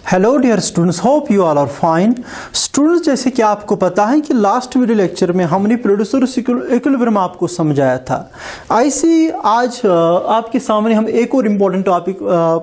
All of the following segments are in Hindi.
Hello dear students, hope you all are fine. Students, जैसे कि आपको पता है कि लास्ट वीडियो लेक्चर में हमने प्रोड्यूसर इक्विलिब्रियम आपको समझाया था। ऐसे ही आज आपके सामने हम एक और इम्पोर्टेंट टॉपिक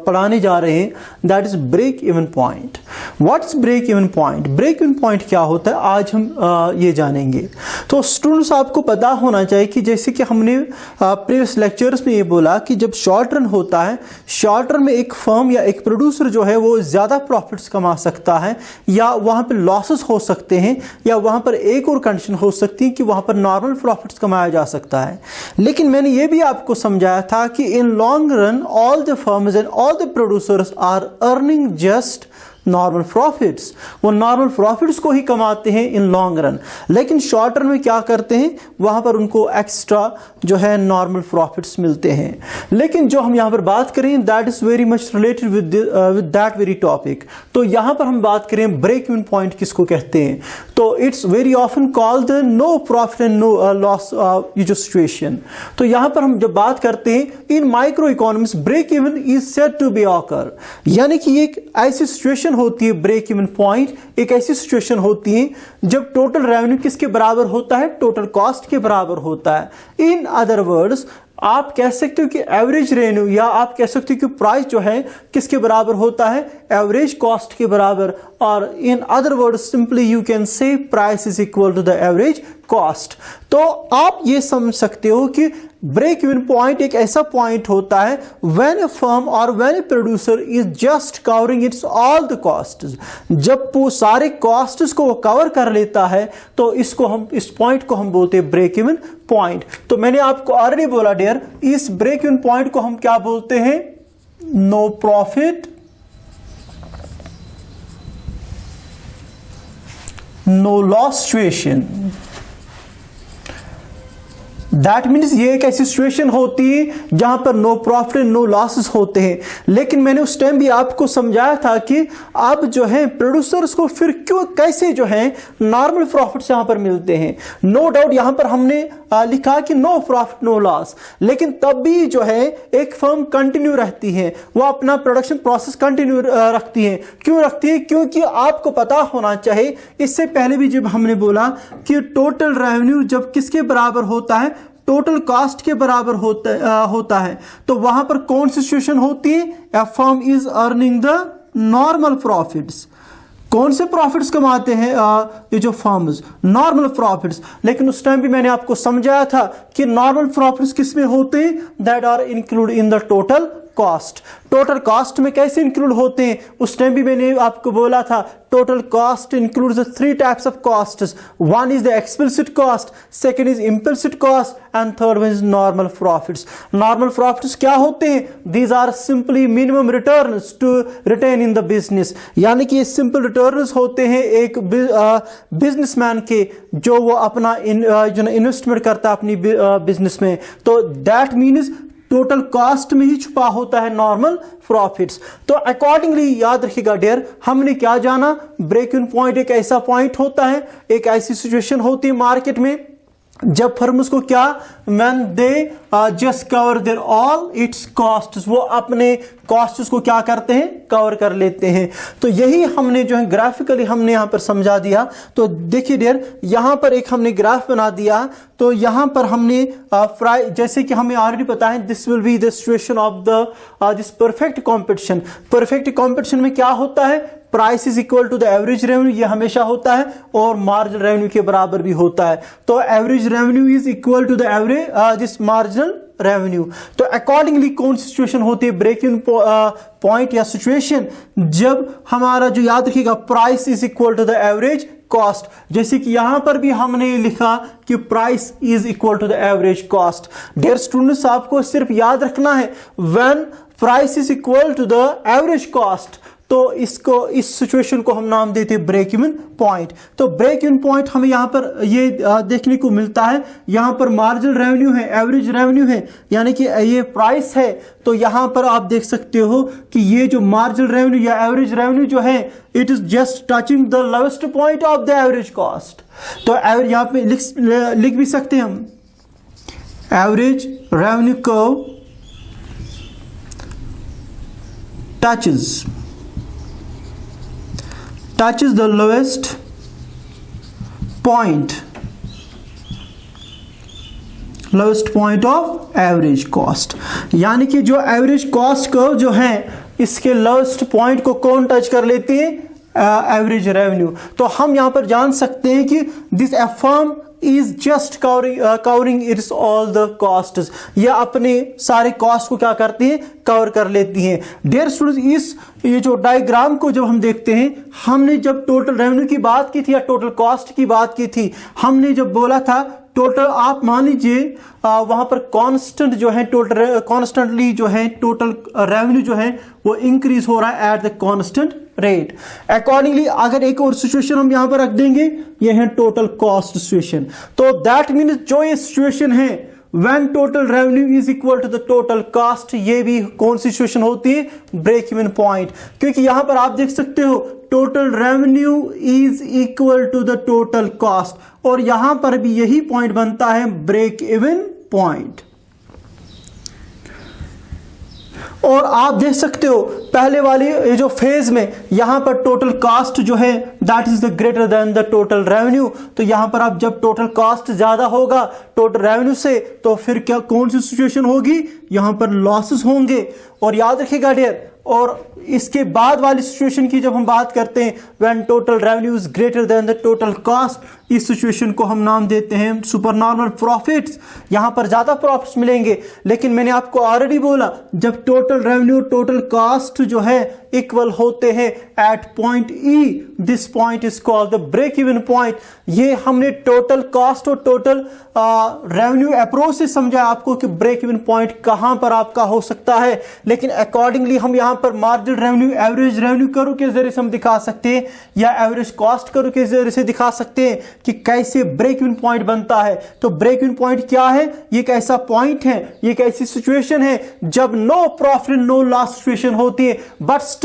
पढ़ाने जा रहे हैं, that is break even point. What's break even point? Break even point क्या होता है आज हम ये जानेंगे। तो स्टूडेंट्स, आपको पता होना चाहिए कि जैसे कि हमने प्रीवियस लेक्चर्स में ये बोला कि जब शॉर्ट रन होता है, शॉर्ट रन में एक फर्म या एक प्रोड्यूसर जो है वो ज्यादा प्रॉफिट्स कमा सकता है, या वहां पर लॉसेस हो सकते हैं, या वहां पर एक और कंडीशन हो सकती है कि वहां पर नॉर्मल प्रॉफिट्स कमाया जा सकता है। लेकिन मैंने ये भी आपको समझाया था कि in long run all the firms and all the producers are earning just normal profits. वो नॉर्मल प्रॉफिट्स को ही कमाते हैं इन लॉन्ग रन, लेकिन शॉर्ट रन में क्या करते हैं, वहां पर उनको एक्स्ट्रा जो है नॉर्मल प्रॉफिट्स मिलते हैं। लेकिन जो हम यहां पर बात करें that is very much related with that very topic. तो यहां पर हम बात करें ब्रेक इवन पॉइंट किसको कहते हैं। तो it's very often called the no profit and no loss ये जो सिचुएशन। तो यहां पर हम जब बात करते हैं in microeconomics, break even is said to be occur, यानी कि एक ऐसी सिचुएशन होती है, ब्रेक इवन पॉइंट एक ऐसी सिचुएशन होती है जब टोटल रेवेन्यू किसके बराबर होता है, टोटल कॉस्ट के बराबर होता है। इन अदर वर्ड्स आप कह सकते हो कि एवरेज रेवेन्यू, या आप कह सकते हो कि प्राइस जो है किसके बराबर होता है, एवरेज कॉस्ट के बराबर। और in other words simply you can say price is equal to the average cost. तो आप ये समझ सकते हो कि ब्रेक इवन पॉइंट एक ऐसा पॉइंट होता है व्हेन अ फर्म और when a producer is just covering its all the costs. जब वो सारे कॉस्ट्स को वो कवर कर लेता है तो इस पॉइंट को हम बोलते हैं ब्रेक इवन पॉइंट। तो मैंने आपको ऑलरेडी बोला डियर, इस ब्रेक इवन पॉइंट को हम क्या बोलते हैं, no profit no loss situation. That means ये एक ऐसी सिचुएशन होती है जहां पर नो प्रॉफिट नो लॉसेस होते हैं। लेकिन मैंने उस टाइम भी आपको समझाया था कि अब जो है प्रोड्यूसर्स को फिर क्यों कैसे जो है नॉर्मल प्रॉफिट्स यहां पर मिलते हैं। नो डाउट यहां पर हमने लिखा कि नो प्रॉफिट नो लॉस, लेकिन तब भी जो है एक फर्म कंटिन्यू रहती है, वो अपना प्रोडक्शन प्रोसेस कंटिन्यू रखती है। क्यों रखती है? क्योंकि आपको पता होना चाहिए, इससे पहले भी जब हमने बोला कि टोटल रेवेन्यू जब किसके बराबर होता है, टोटल कॉस्ट के बराबर होता है, तो वहां पर कौन सी सिचुएशन होती है, a firm is earning the normal profits. कौन से प्रॉफिट्स कमाते हैं ये जो फर्म्स, नॉर्मल प्रॉफिट्स। लेकिन उस टाइम भी मैंने आपको समझाया था कि नॉर्मल प्रॉफिट्स किस में होते हैं, that are include in the total cost. Total cost में कैसे इंक्लूड होते हैं, उस टाइम भी मैंने आपको बोला था total cost includes the three types of costs. One is the explicit cost, second is implicit cost and third one is normal profits. Normal profits क्या होते हैं? These are simply minimum returns to retain in the business, यानी कि ये सिंपल रिटर्न्स होते हैं एक बिजनेसमैन के, जो वो अपना इन्वेस्टमेंट करता है अपनी बिजनेस में। तो दैट मीन्स टोटल कॉस्ट में ही छुपा होता है नॉर्मल प्रॉफिट्स। तो अकॉर्डिंगली याद रखिएगा डियर, हमने क्या जाना, ब्रेक इवन पॉइंट एक ऐसा पॉइंट होता है, एक ऐसी सिचुएशन होती है मार्केट में जब फर्म्स को क्या, when they just cover their all it's costs, वो अपने कॉस्ट्स को क्या करते हैं, कवर कर लेते हैं। तो यही हमने जो है ग्राफिकली हमने यहां पर समझा दिया। तो देखिए डियर, यहां पर एक हमने ग्राफ बना दिया। तो यहां पर हमने जैसे कि हमें ऑलरेडी पता है, this will be the situation of the this perfect competition. Perfect competition में क्या होता है, price is equal to the average revenue, ये हमेशा होता है, और मार्जिनल रेवेन्यू के बराबर भी होता है। तो average revenue is equal to the average this marginal revenue. तो अकॉर्डिंगली कौन सी सिचुएशन होती है, ब्रेक इवन पॉइंट या सिचुएशन, जब हमारा जो याद रखिएगा price is equal to the average cost. जैसे कि यहां पर भी हमने लिखा कि price is equal to the average cost. Dear students, आपको सिर्फ याद रखना है when price is equal to the average cost, तो इस सिचुएशन को हम नाम देते हैं ब्रेक इवन पॉइंट। तो ब्रेक इवन पॉइंट हमें यहां पर ये देखने को मिलता है, यहां पर मार्जिनल रेवेन्यू है, एवरेज रेवेन्यू है, यानी कि ये प्राइस है। तो यहां पर आप देख सकते हो कि ये जो मार्जिनल रेवेन्यू या एवरेज रेवेन्यू जो है, it is just touching the lowest point of the average cost. तो यहां पे लिख भी सकते हैं हम, average revenue curve touches touches the lowest point of average cost, यानी कि जो एवरेज कॉस्ट कर्व जो है इसके लोएस्ट पॉइंट को कौन टच कर लेती है? Average revenue. तो हम यहां पर जान सकते हैं कि this firm is just covering its all the costs, या अपने सारे कॉस्ट को क्या करती है? कवर कर लेती हैं। डियर स्टूडेंट्स, ये जो डायग्राम को जब हम देखते हैं, हमने जब टोटल रेवेन्यू की बात की थी या टोटल कॉस्ट की बात की थी, हमने जब बोला था टोटल, आप मान लीजिए वहां पर कांस्टेंट जो है, टोटल कॉन्स्टेंटली जो है टोटल रेवेन्यू जो है वो इंक्रीज हो रहा है at the constant rate. Accordingly अगर एक और सिचुएशन हम यहां पर रख देंगे, ये है टोटल कॉस्ट सिचुएशन। तो दैट मीन्स जो ये सिचुएशन है when total revenue is equal to the total cost, ये भी कौन सी सिचुएशन होती है? Break even point. क्योंकि यहां पर आप देख सकते हो total revenue is equal to the total cost, और यहां पर भी यही पॉइंट बनता है ब्रेक इवन पॉइंट। और आप देख सकते हो पहले वाली ये जो फेज में यहां पर टोटल कॉस्ट जो है that is the greater than the total revenue. तो यहां पर आप जब टोटल कॉस्ट ज्यादा होगा टोटल रेवेन्यू से, तो फिर क्या कौन सी सिचुएशन होगी? यहां पर लॉसेस होंगे। और याद रखिएगा डियर, और इसके बाद वाली सिचुएशन की जब हम बात करते हैं when total revenue is greater than the total cost, इस सिचुएशन को हम नाम देते हैं सुपर नॉर्मल प्रॉफिट्स। यहां पर ज्यादा प्रॉफिट्स मिलेंगे, लेकिन मैंने आपको ऑलरेडी बोला जब टोटल रेवेन्यू टोटल कॉस्ट जो है इक्वल होते हैं at point E, this point is called the break even point. ये हमने टोटल कॉस्ट और टोटल रेवेन्यू अप्रोच से समझा आपको कि ब्रेक इवन पॉइंट कहां पर आपका हो सकता है, लेकिन अकॉर्डिंगली हम यहां पर marginal revenue, average revenue curve के जरिए से हम दिखा सकते हैं, या एवरेज कॉस्ट कर्व के जरिए से दिखा सकते हैं कि कैसे ब्रेक इवन पॉइंट बनता है। तो ब्रेक इवन पॉइंट क्या है? ये एक ऐसा पॉइंट है, ये एक ऐसी सिचुएशन है जब no profit no loss situation होती है, but still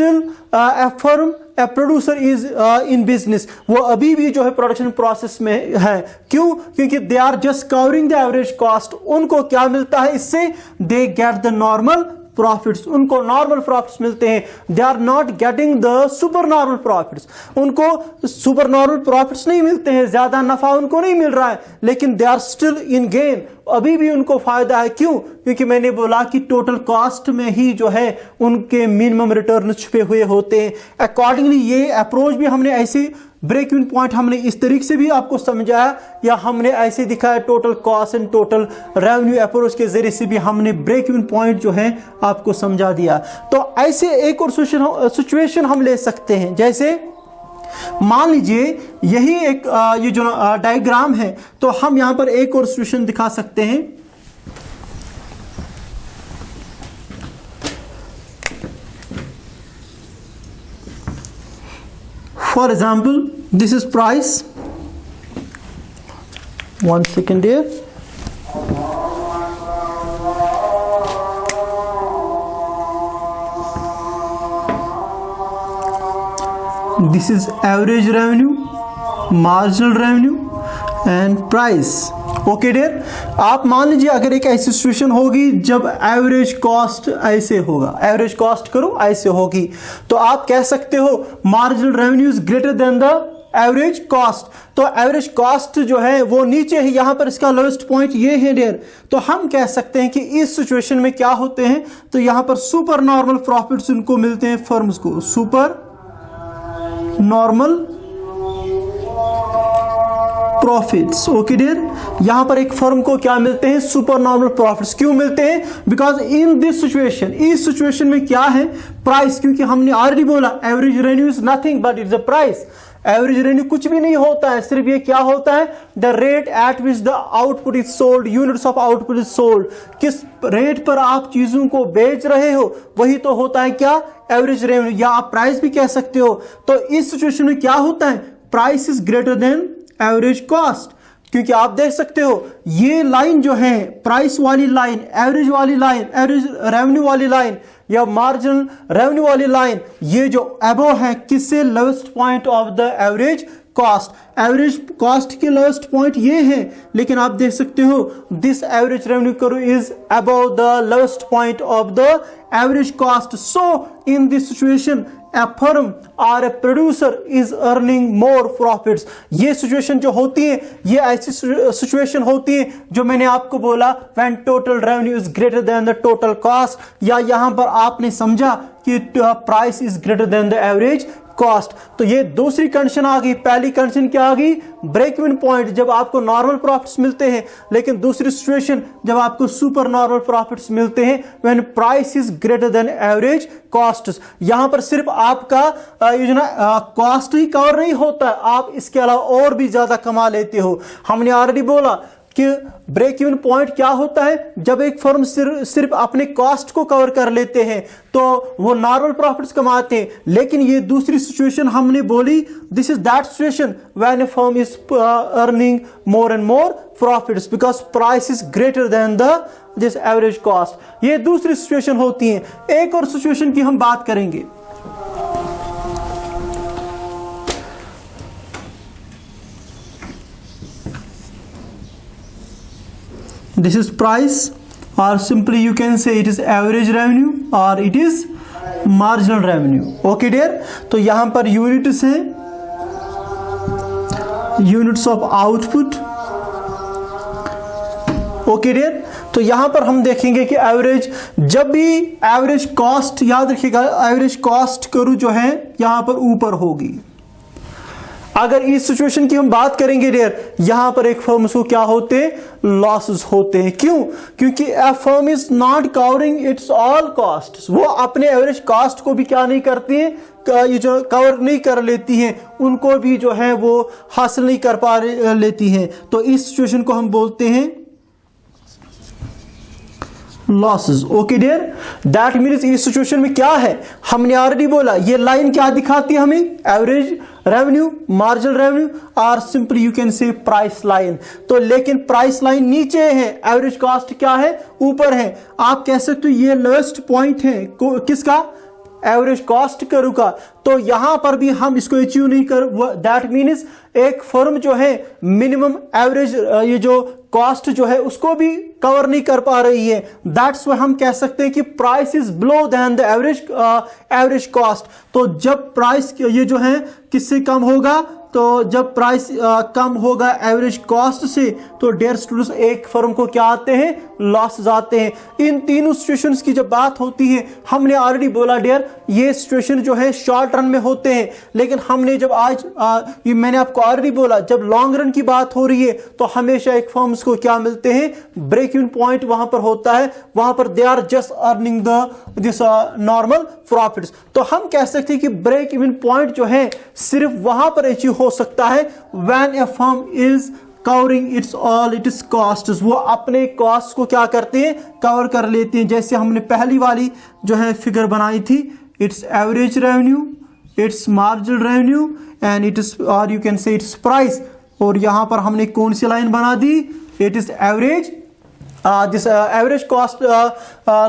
a firm, a producer is in business, वो अभी भी जो है प्रोडक्शन प्रोसेस में है। क्यों? क्योंकि they are just covering the average cost। उनको क्या मिलता है इससे? they get the normal profits, उनको नॉर्मल प्रॉफिट्स मिलते हैं। They are not getting the super normal profits, उनको सुपर नॉर्मल प्रॉफिट्स नहीं मिलते हैं, ज्यादा नफा उनको नहीं मिल रहा है, लेकिन they are still in gain, अभी भी उनको फायदा है। क्यों? क्योंकि मैंने बोला कि टोटल कॉस्ट में ही जो है उनके मिनिमम रिटर्न छुपे हुए होते हैं। अकॉर्डिंगली ये अप्रोच भी हमने ऐसे ब्रेक इवन पॉइंट हमने इस तरीके से भी आपको समझाया, या हमने ऐसे दिखाया total cost and total revenue approach के जरिए से भी हमने ब्रेक इवन पॉइंट जो है आपको समझा दिया। तो ऐसे एक और सिचुएशन हम ले सकते हैं, जैसे मान लीजिए यही एक ये जो डायग्राम है, तो हम यहां पर एक और सिचुएशन दिखा सकते हैं। For example, this is price. One second here. This is average revenue, marginal revenue and price. Okay dear, आप मान लीजिए अगर एक ऐसी सिचुएशन होगी जब एवरेज कॉस्ट ऐसे होगा, एवरेज कॉस्ट करो ऐसे होगी, तो आप कह सकते हो marginal revenue is greater than the average cost. तो एवरेज कॉस्ट जो है वो नीचे है, यहां पर इसका लोएस्ट पॉइंट ये है डियर। तो हम कह सकते हैं कि इस सिचुएशन में क्या होते हैं, तो यहां पर सुपर नॉर्मल प्रॉफिट्स उनको मिलते हैं फर्म्स को, super normal profits. Okay dear, यहां पर एक फर्म को क्या मिलते हैं? Super normal profits. क्यों मिलते हैं? बिकॉज इन दिस सिचुएशन, इस सिचुएशन में क्या है? प्राइस। क्योंकि हमने ऑलरेडी बोला average revenue is nothing but it's a price. Average revenue कुछ भी नहीं होता है, सिर्फ ये क्या होता है? The rate at which the output is sold, units of output is sold. किस रेट पर आप चीजों को बेच रहे हो वही तो होता है क्या? एवरेज रेवेन्यू, या आप प्राइस भी कह सकते हो। तो इस सिचुएशन में क्या होता है? Price is greater than average cost. क्योंकि आप देख सकते हो ये लाइन जो है प्राइस वाली लाइन, एवरेज वाली लाइन, एवरेज रेवेन्यू वाली लाइन या मार्जिनल रेवेन्यू वाली लाइन, ये जो अबव है किससे? Lowest point of the average cost. Average cost के लोएस्ट पॉइंट ये है, लेकिन आप देख सकते हो this average revenue curve is above the lowest point of the average cost. So in this situation a firm or a producer is earning more profits, ये सिचुएशन जो होती है, ये ऐसी सिचुएशन होती है जो मैंने आपको बोला when total revenue is greater than the total cost, या यहां पर आपने समझा कि price is greater than the average cost. तो ये दूसरी कंडीशन आ गई। पहली कंडीशन क्या आ गई? ब्रेक इवन पॉइंट, जब आपको नॉर्मल प्रॉफिट्स मिलते हैं। लेकिन दूसरी सिचुएशन जब आपको सुपर नॉर्मल प्रॉफिट्स मिलते हैं when price is greater than average cost. यहां पर सिर्फ आपका ये जो ना कॉस्ट ही कवर नहीं होता, आप इसके अलावा और भी ज्यादा कमा लेते हो। हमने ऑलरेडी बोला कि ब्रेक इवन पॉइंट क्या होता है? जब एक फर्म सिर्फ अपने कॉस्ट को कवर कर लेते हैं तो वो नॉर्मल प्रॉफिट्स कमाते हैं। लेकिन ये दूसरी सिचुएशन हमने बोली, this is that situation when a firm is earning more and more profits because price is greater than the this average cost. ये दूसरी सिचुएशन होती है। एक और सिचुएशन की हम बात करेंगे। This is price, or simply you can say it is average revenue or it is marginal revenue. Okay dear, तो यहां पर यूनिट्स हैं, units of output. Okay dear, तो यहां पर हम देखेंगे कि एवरेज, जब भी एवरेज कॉस्ट, याद रखिएगा एवरेज कॉस्ट करूं जो है यहां पर ऊपर होगी। अगर इस सिचुएशन की हम बात करेंगे डियर, यहां पर एक फर्म को क्या होते हैं? लॉसेस होते हैं। क्यों? क्योंकि a firm is not covering its all cost. वो अपने एवरेज कॉस्ट को भी क्या नहीं करती है, ये जो कवर नहीं कर लेती हैं, उनको भी जो है वो हासिल नहीं कर पा लेती हैं। तो इस सिचुएशन को हम बोलते हैं losses. Okay dear, that means इस सिचुएशन में क्या है? हमने ऑलरेडी बोला ये लाइन क्या दिखाती है हमें? एवरेज रेवेन्यू, मार्जिनल रेवेन्यू, और simply you can say price line. तो लेकिन प्राइस लाइन नीचे है, एवरेज कॉस्ट क्या है? ऊपर है। आप कह सकते हो ये लोएस्ट पॉइंट है किसका? एवरेज कॉस्ट करू का। तो यहां पर भी हम इसको अचीव नहीं कर, दैट मीन्स एक फर्म जो है मिनिमम एवरेज ये जो कॉस्ट जो है उसको भी कवर नहीं कर पा रही है। दैट्स व्हाई हम कह सकते हैं कि price is below then the average cost. तो जब प्राइस ये जो है किससे कम होगा? तो जब प्राइस कम होगा एवरेज कॉस्ट से, तो डियर स्टूडेंट्स एक फर्म को क्या आते हैं? लॉसेस आते हैं। इन तीनों सिचुएशंस की जब बात होती है, हमने ऑलरेडी बोला डियर ये सिचुएशन जो है शॉर्ट रन में होते हैं। लेकिन हमने जब आज ये मैंने आपको ऑलरेडी बोला, जब लॉन्ग रन की बात हो रही है तो हमेशा एक फर्म्स को क्या मिलते हैं? ब्रेक इवन पॉइंट वहां पर होता है, वहां पर they are just earning this normal profits. तो हम कह सकते हैं कि ब्रेक इवन पॉइंट जो है सिर्फ वहां पर अचीव हो सकता है when A firm is covering its all it's costs. वो अपने कॉस्ट को क्या करते हैं? कवर कर लेते हैं। जैसे हमने पहली वाली जो है फिगर बनाई थी, its average revenue, its marginal revenue and it is, और you can say its price. और यहां पर हमने कौन सी लाइन बना दी? It is average this average cost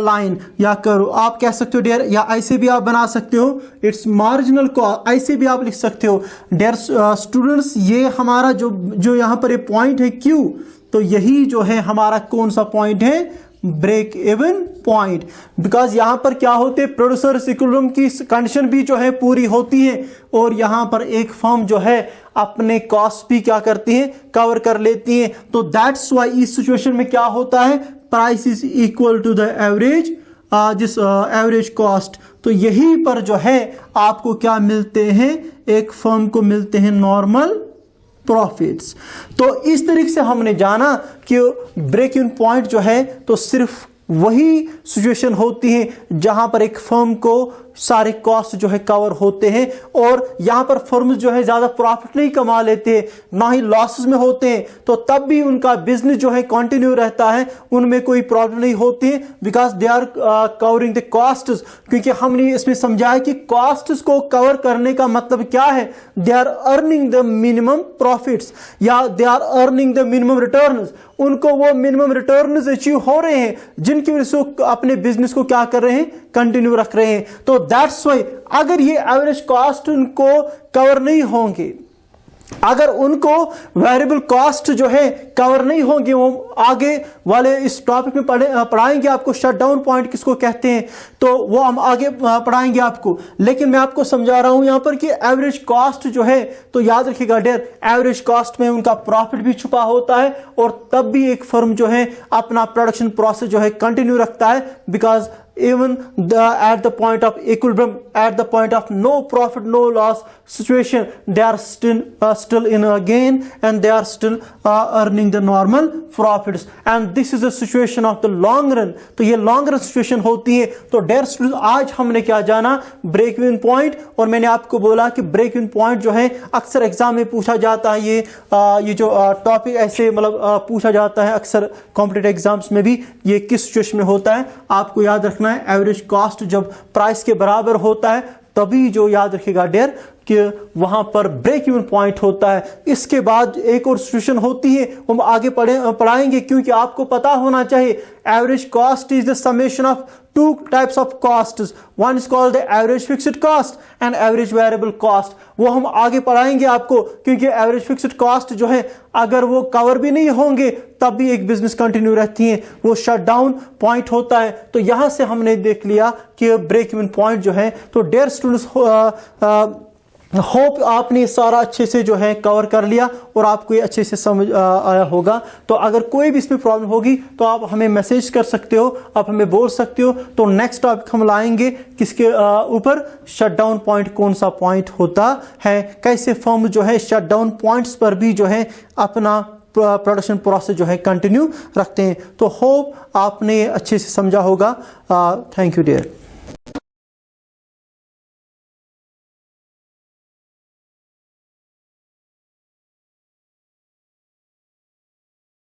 line, या करो आप कह सकते हो डियर, या ऐसे भी आप बना सकते हो इट्स मार्जिनल कॉस्ट, ऐसे भी आप लिख सकते हो। डियर स्टूडेंट्स, ये हमारा जो यहाँ पर ये पॉइंट है क्यू, तो यही जो है हमारा कौन सा पॉइंट है? Break even point. बिकॉज यहां पर क्या होते हैं? प्रोड्यूसर्स इक्विलिब्रियम की कंडीशन भी जो है पूरी होती है, और यहां पर एक फर्म जो है अपने कॉस्ट भी क्या करती है? कवर कर लेती है। तो दैट्स व्हाई इस सिचुएशन में क्या होता है? Price is equal to the average जिस एवरेज कॉस्ट। तो यहीं पर जो है आपको क्या मिलते हैं? एक फर्म को मिलते हैं नॉर्मल प्रॉफिट्स। तो इस तरीके से हमने जाना कि ब्रेक इवन पॉइंट जो है तो सिर्फ वही सिचुएशन होती है जहां पर एक फर्म को सारे कॉस्ट जो है कवर होते हैं, और यहां पर फर्म जो है ज्यादा प्रॉफिट नहीं कमा लेते हैं, ना ही लॉसेस में होते हैं, तो तब भी उनका बिजनेस जो है कंटिन्यू रहता है, उनमें कोई प्रॉब्लम नहीं होती है because they are covering the costs. क्योंकि हमने इसमें समझाया कि कॉस्ट्स को कवर करने का मतलब क्या है? They are earning the minimum profits, या they are earning the minimum returns. उनको वो मिनिमम रिटर्न्स अचीव हो रहे हैं जिनकी वजह से अपने बिजनेस को क्या कर रहे हैं? कंटिन्यू रख रहे हैं। तो दैट्स व्हाई अगर ये एवरेज कॉस्ट उनको कवर नहीं होंगे, अगर उनको वेरिएबल कॉस्ट जो है कवर नहीं होंगे, वो आगे वाले इस टॉपिक में पढ़ाएंगे आपको शटडाउन पॉइंट किसको कहते हैं, तो वो हम आगे पढ़ाएंगे आपको। लेकिन मैं आपको समझा रहा हूं यहां पर कि एवरेज कॉस्ट जो है, तो याद रखिएगा डियर, एवरेज कॉस्ट में उनका प्रॉफिट भी छुपा होता है और तब भी एक फर्म जो है अपना प्रोडक्शन प्रोसेस जो है कंटिन्यू रखता है, because even at the point of equilibrium, at the point of no profit no loss situation, they are still in a gain and they are still earning the normal profits, and this is the situation of the long run। तो ये long run situation होती है। तो dear students, आज हमने क्या जाना, ब्रेक इवन पॉइंट, और मैंने आपको बोला कि ब्रेक इवन पॉइंट जो है अक्सर एग्जाम में पूछा जाता है। ये जो टॉपिक ऐसे मतलब पूछा जाता है अक्सर कॉम्पिटिटिव एग्जाम्स में भी, ये किस सिचुएशन में होता है आपको याद रखना है। एवरेज कॉस्ट जब प्राइस के बराबर होता है तभी जो याद रखिएगा डियर कि वहां पर ब्रेक इवन पॉइंट होता है। इसके बाद एक और सिचुएशन होती है, हम आगे पढ़ाएंगे, क्योंकि आपको पता होना चाहिए average cost is the summation of two types of costs, one is called the average fixed cost and average variable cost। वो हम आगे पढ़ाएंगे आपको, क्योंकि एवरेज फिक्स्ड कॉस्ट जो है अगर वो कवर भी नहीं होंगे तब भी एक बिजनेस कंटिन्यू रहती है, वो शटडाउन पॉइंट होता है। तो यहां से हमने देख लिया कि ब्रेक इवन पॉइंट जो है। तो डियर स्टूडेंट्स, होप आपने सारा अच्छे से जो है कवर कर लिया और आपको ये अच्छे से समझ आया होगा। तो अगर कोई भी इसमें प्रॉब्लम होगी तो आप हमें मैसेज कर सकते हो, आप हमें बोल सकते हो। तो नेक्स्ट टॉपिक हम लाएंगे किसके ऊपर, शटडाउन पॉइंट कौन सा पॉइंट होता है, कैसे फर्म जो है शटडाउन पॉइंट्स पर भी जो है अपना प्रोडक्शन प्रोसेस जो है कंटिन्यू रखते हैं। तो होप आपने अच्छे से समझा होगा। Thank you dear.